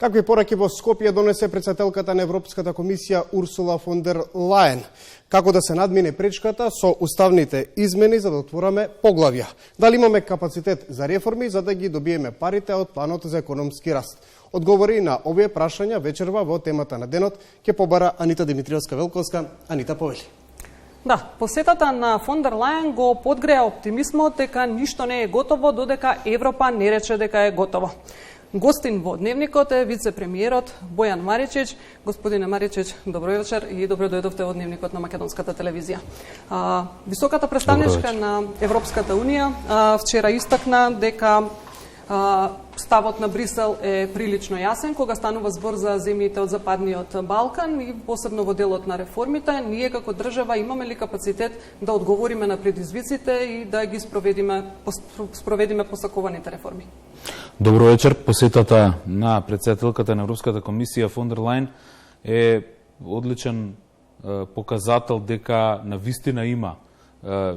Какви пораки во Скопје донесе претседателката на Европската комисија Урсула фон дер Лајен? Како да се надмине пречката со уставните измени за да отвораме поглавја? Дали имаме капацитет за реформи за да ги добиеме парите од планот за економски раст? Одговори на овие прашања вечерва во темата на денот ќе побара Анита Димитриевска-Велковска. Анита, повели. Да, посетата на фон дер Лајен го подгреа оптимизмот дека ништо не е готово додека Европа не рече дека е готово. Гостин во Дневникот е вице-премиерот Бојан Маричич. Господине Маричич, добро вечер и добро дојдовте во Дневникот на Македонската телевизија. Високата представничка на Европската Унија вчера истакна дека ставот на Брисел е прилично јасен кога станува збор за земјите од Западниот Балкан и посебно во делот на реформите. Ние како држава имаме ли капацитет да одговориме на предизвиците и да ги спроведиме посакуваните реформи? Добро вечер. Посетата на претседателката на Европската комисија фон дер Лајен е одличен показател дека навистина има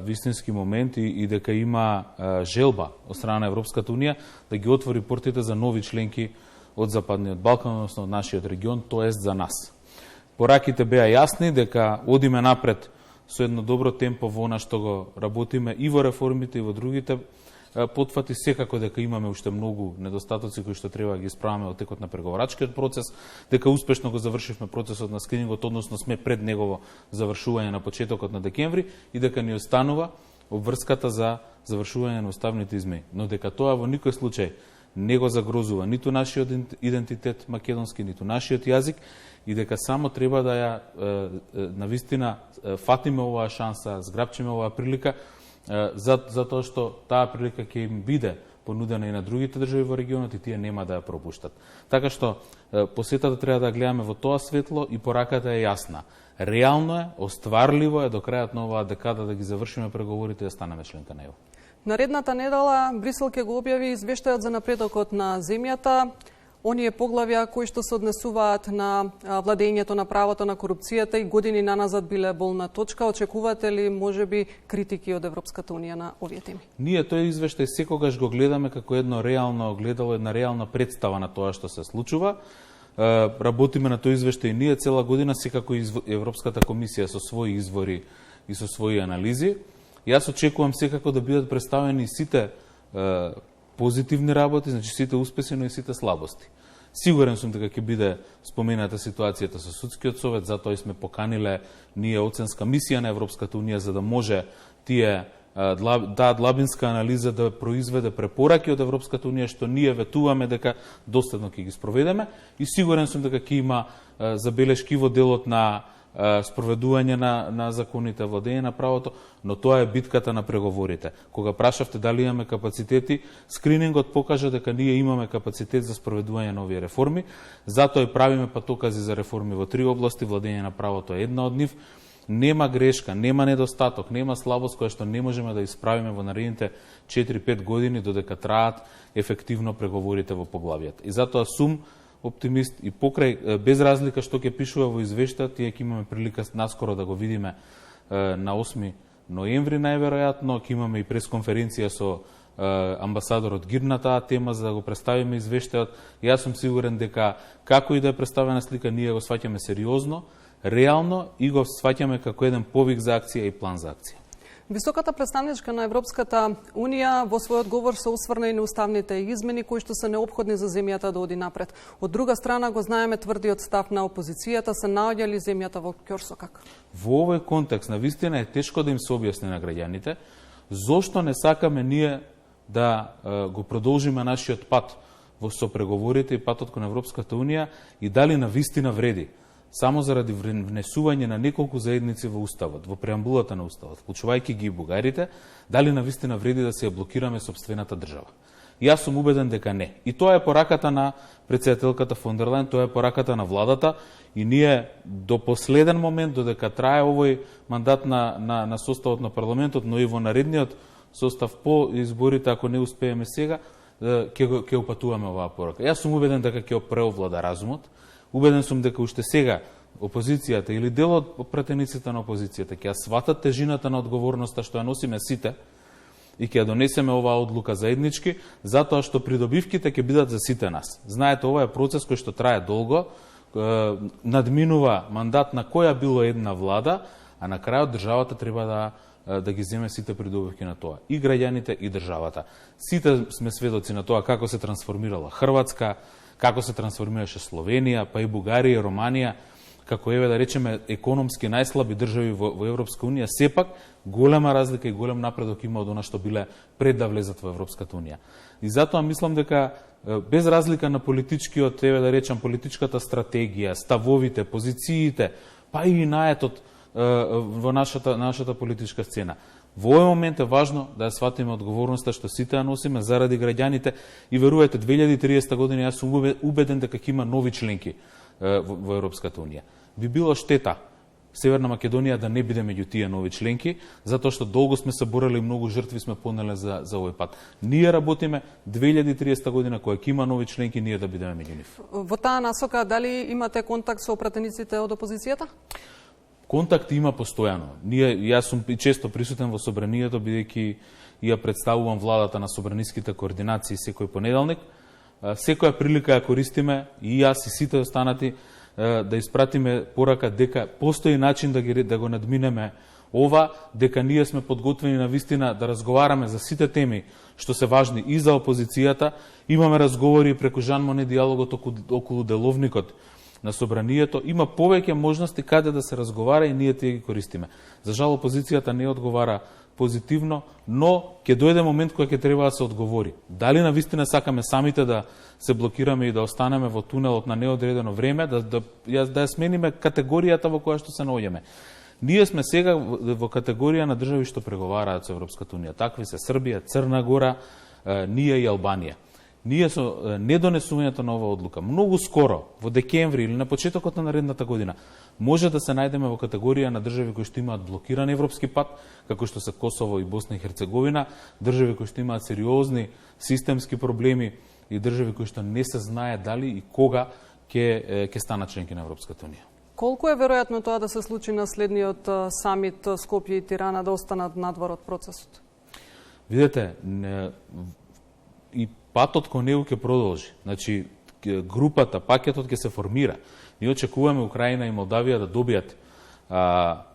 вистински моменти и дека има желба од страна на Европската Унија да ги отвори портите за нови членки од Западниот Балкан, односно од нашиот регион, тоест за нас. Пораките беа јасни дека одиме напред со едно добро темпо во она што го работиме и во реформите и во другите потфати, секако дека имаме уште многу недостатоци кои што треба да ги исправаме во текот на преговарачкиот процес, дека успешно го завршивме процесот на скринингот, односно сме пред негово завршување на почетокот на декември и дека ни останува обврската за завршување на уставните измени. Но дека тоа во никој случај не го загрозува ниту нашиот идентитет македонски, ниту нашиот јазик и дека само треба да ја навистина фатиме оваа шанса, зграбчиме оваа прилика, затоа што таа прилика ќе им биде понудена и на другите држави во регионот и тие нема да ја пропуштат. Така што посетата треба да гледаме во тоа светло и пораката е јасна. Реално е, остварливо е до крајот на оваа декада да ги завршиме преговорите и да станеме членка на ЕУ. Наредната недела Брисел ќе го објави извештајот за напредокот на земјата. Оние поглавја кои што се однесуваат на владењето на правото на корупцијата и години наназад биле болна точка. Очекувате ли можеби критики од Европската Унија на овие теми? Ние тој извештај секогаш го гледаме како едно реално огледало, една реална представа на тоа што се случува. Работиме на тој извештај ние цела година, секако Европската комисија со своји извори и со своји анализи. Јас очекувам секако да бидат представени сите позитивни работи, значи сите успеси, но и сите слабости. Сигурен сум дека ќе биде спомената ситуацијата со Судскиот совет, затоа и сме поканиле ние оценска мисија на Европската Унија за да може тие длабинска анализа да произведе препораки од Европската Унија што ние ветуваме дека доследно ќе ги спроведеме и сигурен сум дека ќе има забелешки во делот на спроведување на законите, владење на правото, но тоа е битката на преговорите. Кога прашавте дали имаме капацитети, скринингот покажа дека ние имаме капацитет за спроведување на овие реформи, затоа и правиме патокази за реформи во 3 области, владење на правото е една од нив. Нема грешка, нема недостаток, нема слабост која што не можеме да исправиме во наредните 4-5 години додека траат ефективно преговорите во поглавјата. И затоа сум оптимист и покрај, без разлика што ќе пишува во извештајот, тие ќе имаме прилика наскоро да го видиме на 8 ноември најверојатно, ќе имаме и пресконференција со амбасадорот Гир на таа тема за да го представиме извештајот. Јас сум сигурен дека како и да е представена слика, ние го сваќаме сериозно, реално и го сваќаме како еден повик за акција и план за акција. Високата представничка на Европската Унија во својот говор се осврна и на уставните измени кои што се неопходни за земјата да оди напред. Од друга страна го знаеме тврдиот став на опозицијата, се наоѓа ли земјата во ќорсокак? Во овој контекст навистина е тешко да им се објасни на граѓаните зошто не сакаме ние да го продолжиме нашиот пат во со преговорите и патот кон Европската Унија и дали навистина вреди само заради внесување на неколку заедници во Уставот, во преамбулата на Уставот, вклучувајќи ги и бугарите, дали навистина вреди да се ја блокираме сопствената држава. Јас сум убеден дека не. И тоа е пораката на претседателката фон дер Лајен, тоа е пораката на владата и ние до последен момент, додека трае овој мандат на составот на парламентот, но и во наредниот состав по изборите, ако не успееме сега, ќе опатуваме оваа порака. Јас сум убеден дека ќе преовлада разумот. Убеден сум дека уште сега опозицијата или дел од пратениците на опозицијата ќе сватат тежината на одговорноста што ја носиме сите, и ќе ја донесеме оваа одлука заеднички, затоа што придобивките ќе бидат за сите нас. Знаете, ова е процес кој што трае долго, надминува мандат на која било една влада, а на крајот државата треба да ги земе сите придобивки на тоа. И граѓаните, и државата. Сите сме сведоци на тоа како се трансформирала Хрватска, како се трансформираше Словенија, па и Бугарија, Романија, како да речеме економски најслаби држави во Европска унија, сепак голема разлика и голем напредок има од она што биле пред да влезат во Европската унија. И затоа мислам дека без разлика на политичкиот, да речам, политичката стратегија, ставовите, позициите, па и наетот во нашата политичка сцена. Во овој момент е важно да ја сватиме одговорноста што сите ја носиме заради граѓаните и верувајте, 2030 година јас сум убеден дека ќе има нови членки во Европската унија. Би било штета Северна Македонија да не биде меѓу тие нови членки, затоа што долго сме се борели и многу жртви сме понеле за овој пат. Ние работиме 2030 година кога ќе има нови членки, ние да бидеме меѓу нив. Во таа насока, дали имате контакт со пратениците од опозицијата? Контакт има постојано. Јас сум и често присутен во собранието, бидејќи ја представувам владата на собраниските координации секој понеделник. Секоја прилика ја користиме, и јас и сите останати, да испратиме порака дека постои начин да го надминеме ова, дека ние сме подготвени на вистина да разговараме за сите теми што се важни и за опозицијата. Имаме разговори преку Жан Моне диалогот околу деловникот на собранието. Има повеќе можности каде да се разговара и ние тие ги користиме. За жал опозицијата не одговара позитивно, но ќе дојде момент кога ќе треба да се одговори. Дали на вистина сакаме самите да се блокираме и да останеме во тунелот на неодредено време, да ја смениме категоријата во која што се наоѓаме. Ние сме сега во категорија на држави што преговараат со Европската унија. Такви се Србија, Црна Гора, ние и Албанија. Ние со недонесувањето на оваа одлука многу скоро, во декември или на почетокот на наредната година, може да се најдеме во категорија на држави кои што имаат блокиран европски пат, како што се Косово и Босна и Херцеговина, држави кои што имаат сериозни системски проблеми и држави кои што не се знае дали и кога ќе станат членки на Европската унија. Колку е веројатно тоа да се случи на следниот самит Скопје и Тирана да останат надвор од процесот? Видете, и патот кон него ќе продолжи. Значи, групата, пакетот ќе се формира. Ние очекуваме Украина и Молдавија да добијат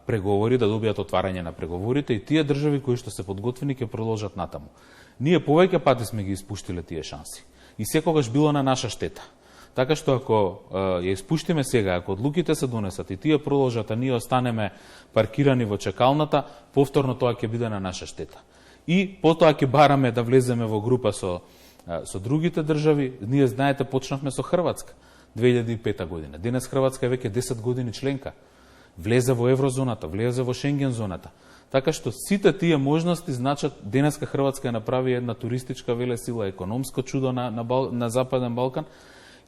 преговори, да добијат отварање на преговорите и тие држави кои што се подготвени ќе продолжат натаму. Ние повеќе пати сме ги испуштиле тие шанси. И секогаш било на наша штета. Така што ако ја испуштиме сега, ако одлуките се донесат и тие продолжат, а ние останеме паркирани во чекалната, повторно тоа ќе биде на наша штета. И потоа ќе бараме да влеземе во група со другите држави. Ние, знаете, почнавме со Хрватска 2005 година. Денес Хрватска е веќе 10 години членка. Влезе во еврозоната, влезе во Шенген зоната. Така што сите тие можности значат, денеска Хрватска ја направи една туристичка велесила, економско чудо на Западен Балкан.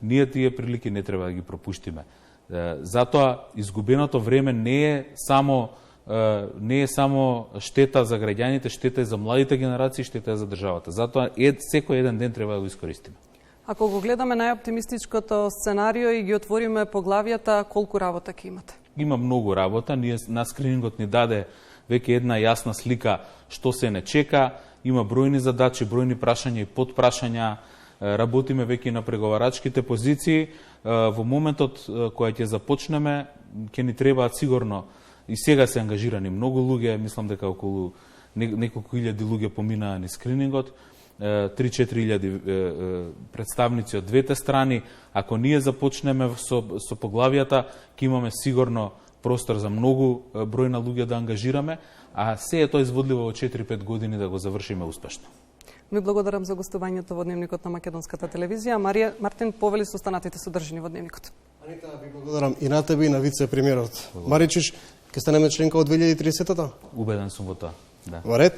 Ние тие прилики не треба да ги пропуштиме. Затоа изгубеното време не е само штета за граѓаните, штета е за младите генерации, штета е за државата. Затоа секој еден ден треба да го искористиме. Ако го гледаме најоптимистичкото сценарио и ги отвориме поглавијата, колку работа ќе имате? Има многу работа. На скринингот ни даде веќе една јасна слика што се не чека. Има бројни задачи, бројни прашања и подпрашања. Работиме веќе на преговарачките позиции. Во моментот која ќе започнеме, ќе ни требаат сигурно, и сега се ангажирани многу луѓе, мислам дека околу неколку илјади луѓе поминаа ни скринингот, 3-4 илјади представници од двете страни. Ако ние започнеме со поглавијата, ќе имаме сигурно простор за многу број на луѓе да ангажираме, а се е тоа изводливо во 4-5 години да го завршиме успешно. Ви благодарам за гостувањето во Дневникот на Македонската телевизија. Мартин Повели со останатите содржини во Дневникот. Анита, ви благодарам и на тебе и на вице-премиерот. Маричиш, ќе станеме членка од 2030-та? Убеден сум во тоа. Да. Во ред.